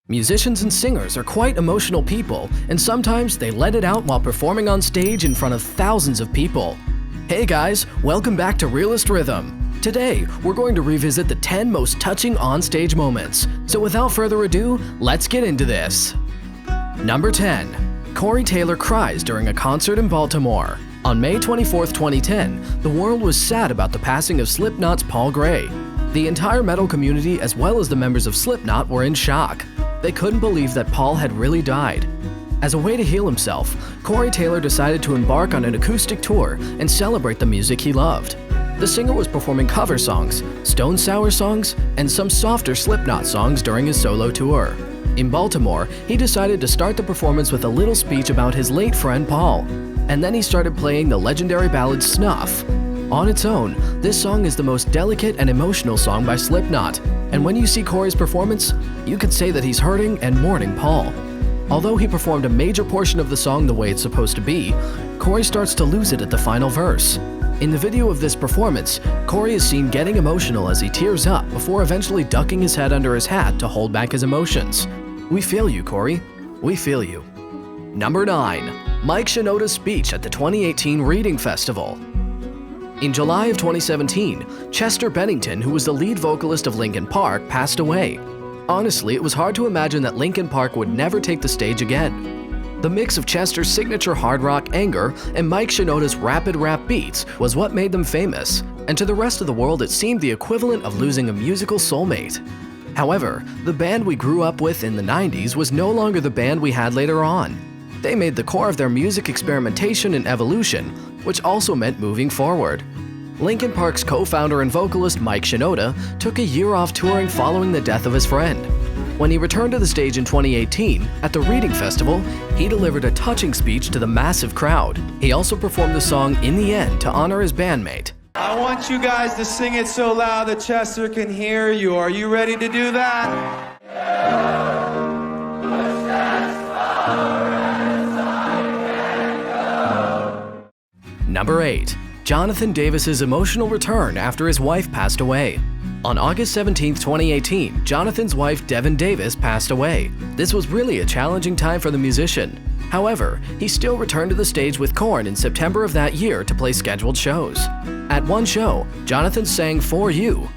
Musicians and singers are quite emotional people, and sometimes they let it out while performing on stage in front of thousands of people. Hey guys, welcome back to Realest Rhythm. Today, we're going to revisit the 10 most touching onstage moments. So without further ado, let's get into this. Number 10. Corey Taylor cries during a concert in Baltimore. On May 24, 2010, the world was sad about the passing of Slipknot's Paul Gray. The entire metal community as well as the members of Slipknot were in shock. They couldn't believe that Paul had really died. As a way to heal himself, Corey Taylor decided to embark on an acoustic tour and celebrate the music he loved. The singer was performing cover songs, Stone Sour songs, and some softer Slipknot songs during his solo tour. In Baltimore, he decided to start the performance with a little speech about his late friend Paul, and then he started playing the legendary ballad Snuff. On its own, this song is the most delicate and emotional song by Slipknot, and when you see Corey's performance, you could say that he's hurting and mourning Paul. Although he performed a major portion of the song the way it's supposed to be, Corey starts to lose it at the final verse. In the video of this performance, Corey is seen getting emotional as he tears up before eventually ducking his head under his hat to hold back his emotions. We feel you, Corey. We feel you. Number 9. Mike Shinoda's speech at the 2018 Reading Festival. In July of 2017, Chester Bennington, who was the lead vocalist of Linkin Park, passed away. Honestly, it was hard to imagine that Linkin Park would never take the stage again. The mix of Chester's signature hard rock anger and Mike Shinoda's rapid rap beats was what made them famous, and to the rest of the world it seemed the equivalent of losing a musical soulmate. However, the band we grew up with in the 90s was no longer the band we had later on. They made the core of their music experimentation and evolution, which also meant moving forward. Linkin Park's co-founder and vocalist Mike Shinoda took a year off touring following the death of his friend. When he returned to the stage in 2018, at the Reading Festival, he delivered a touching speech to the massive crowd. He also performed the song In the End to honor his bandmate. I want you guys to sing it so loud that Chester can hear you. Are you ready to do that? Number 8. Jonathan Davis's emotional return after his wife passed away. On August 17, 2018, Jonathan's wife Devin Davis passed away. This was really a challenging time for the musician. However, he still returned to the stage with Korn in September of that year to play scheduled shows. At one show, Jonathan sang For You.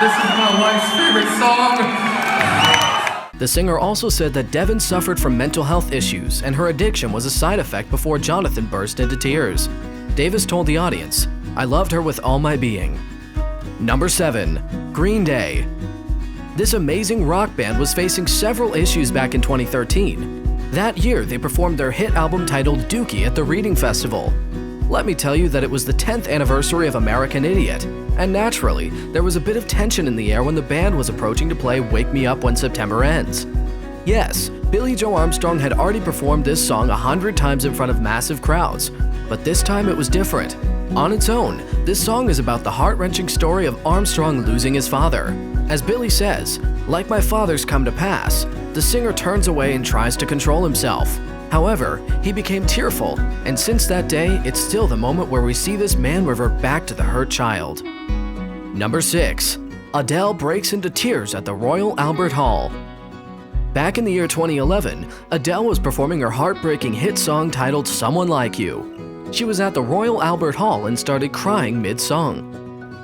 This is my wife's favorite song. The singer also said that Devin suffered from mental health issues and her addiction was a side effect before Jonathan burst into tears. Davis told the audience, "I loved her with all my being." Number 7. Green Day. This amazing rock band was facing several issues back in 2013. That year, they performed their hit album titled Dookie at the Reading Festival. Let me tell you that it was the 10th anniversary of American Idiot, and naturally, there was a bit of tension in the air when the band was approaching to play Wake Me Up When September Ends. Yes, Billie Joe Armstrong had already performed this song 100 times in front of massive crowds, but this time it was different. On its own, this song is about the heart-wrenching story of Armstrong losing his father. As Billie says, "Like my father's come to pass," the singer turns away and tries to control himself. However, he became tearful, and since that day, it's still the moment where we see this man revert back to the hurt child. Number 6. Adele breaks into tears at the Royal Albert Hall. Back in the year 2011, Adele was performing her heartbreaking hit song titled Someone Like You. She was at the Royal Albert Hall and started crying mid-song.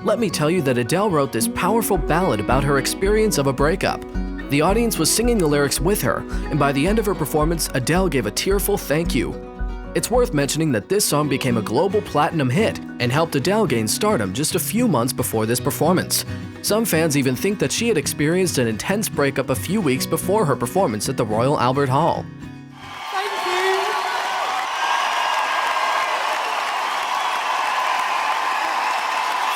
Let me tell you that Adele wrote this powerful ballad about her experience of a breakup. The audience was singing the lyrics with her, and by the end of her performance, Adele gave a tearful thank you. It's worth mentioning that this song became a global platinum hit and helped Adele gain stardom just a few months before this performance. Some fans even think that she had experienced an intense breakup a few weeks before her performance at the Royal Albert Hall. Thank you.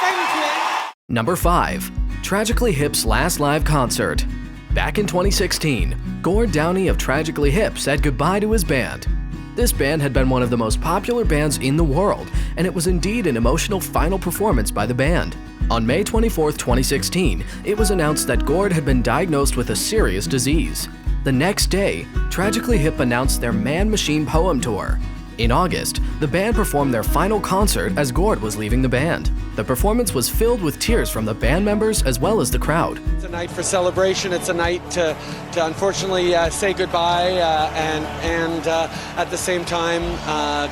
Thank you. Number 5. Tragically Hip's last live concert. Back in 2016, Gord Downie of Tragically Hip said goodbye to his band. This band had been one of the most popular bands in the world, and it was indeed an emotional final performance by the band. On May 24, 2016, it was announced that Gord had been diagnosed with a serious disease. The next day, Tragically Hip announced their Man Machine Poem Tour. In August, the band performed their final concert as Gord was leaving the band. The performance was filled with tears from the band members as well as the crowd. It's a night for celebration. It's a night to unfortunately say goodbye and at the same time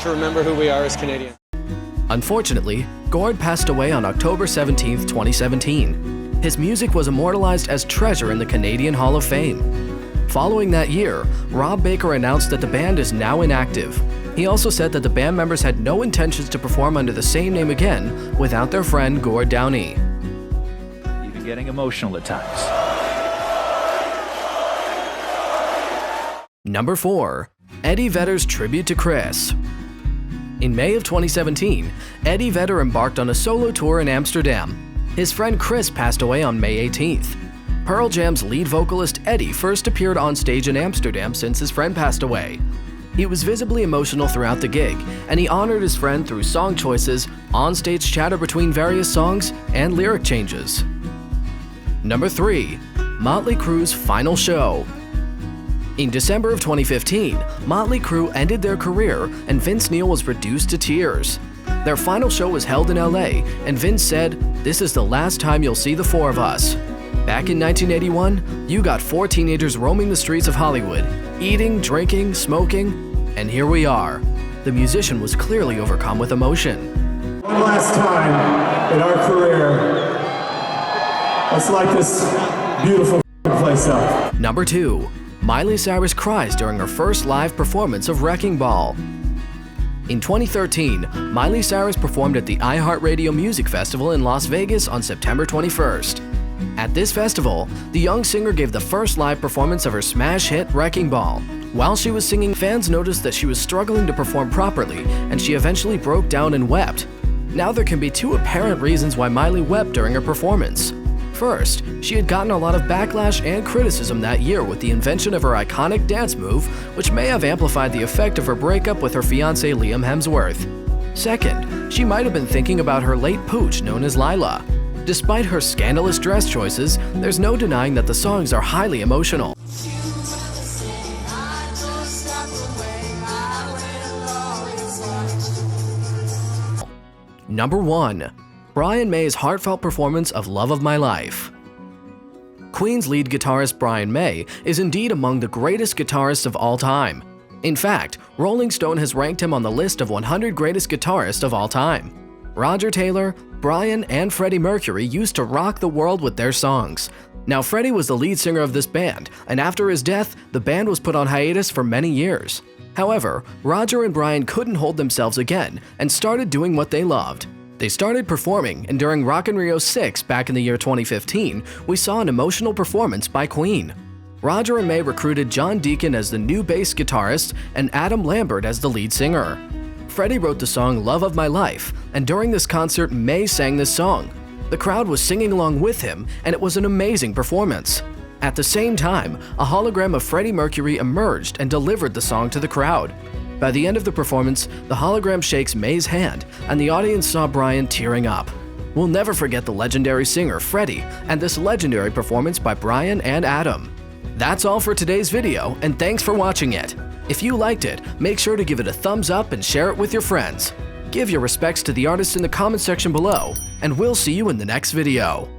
to remember who we are as Canadians. Unfortunately, Gord passed away on October 17, 2017. His music was immortalized as treasure in the Canadian Hall of Fame. Following that year, Rob Baker announced that the band is now inactive. He also said that the band members had no intentions to perform under the same name again without their friend Gord Downie. Even getting emotional at times. Number 4. Eddie Vedder's tribute to Chris. In May of 2017, Eddie Vedder embarked on a solo tour in Amsterdam. His friend Chris passed away on May 18th. Pearl Jam's lead vocalist Eddie first appeared on stage in Amsterdam since his friend passed away. He was visibly emotional throughout the gig, and he honored his friend through song choices, on-stage chatter between various songs, and lyric changes. Number 3. Mötley Crüe's final show. In December of 2015, Mötley Crüe ended their career and Vince Neil was reduced to tears. Their final show was held in LA, and Vince said, "This is the last time you'll see the four of us." Back in 1981, you got 4 teenagers roaming the streets of Hollywood, eating, drinking, smoking, and here we are. The musician was clearly overcome with emotion. One last time in our career, let's light this beautiful place up. Number 2. Miley Cyrus cries during her first live performance of Wrecking Ball. In 2013, Miley Cyrus performed at the iHeartRadio Music Festival in Las Vegas on September 21st. At this festival, the young singer gave the first live performance of her smash hit Wrecking Ball. While she was singing, fans noticed that she was struggling to perform properly, and she eventually broke down and wept. Now there can be 2 apparent reasons why Miley wept during her performance. First, she had gotten a lot of backlash and criticism that year with the invention of her iconic dance move, which may have amplified the effect of her breakup with her fiancé Liam Hemsworth. Second, she might have been thinking about her late pooch known as Lila. Despite her scandalous dress choices, there's no denying that the songs are highly emotional. Number 1. Brian May's heartfelt performance of Love of My Life. Queen's lead guitarist Brian May is indeed among the greatest guitarists of all time. In fact, Rolling Stone has ranked him on the list of 100 greatest guitarists of all time. Roger Taylor, Brian, and Freddie Mercury used to rock the world with their songs. Now, Freddie was the lead singer of this band, and after his death, the band was put on hiatus for many years. However, Roger and Brian couldn't hold themselves again and started doing what they loved. They started performing, and during Rock in Rio 6 back in the year 2015, we saw an emotional performance by Queen. Roger and May recruited John Deacon as the new bass guitarist and Adam Lambert as the lead singer. Freddie wrote the song Love of My Life, and during this concert, May sang this song. The crowd was singing along with him, and it was an amazing performance. At the same time, a hologram of Freddie Mercury emerged and delivered the song to the crowd. By the end of the performance, the hologram shakes May's hand, and the audience saw Brian tearing up. We'll never forget the legendary singer Freddie and this legendary performance by Brian and Adam. That's all for today's video, and thanks for watching it. If you liked it, make sure to give it a thumbs up and share it with your friends. Give your respects to the artists in the comment section below, and we'll see you in the next video.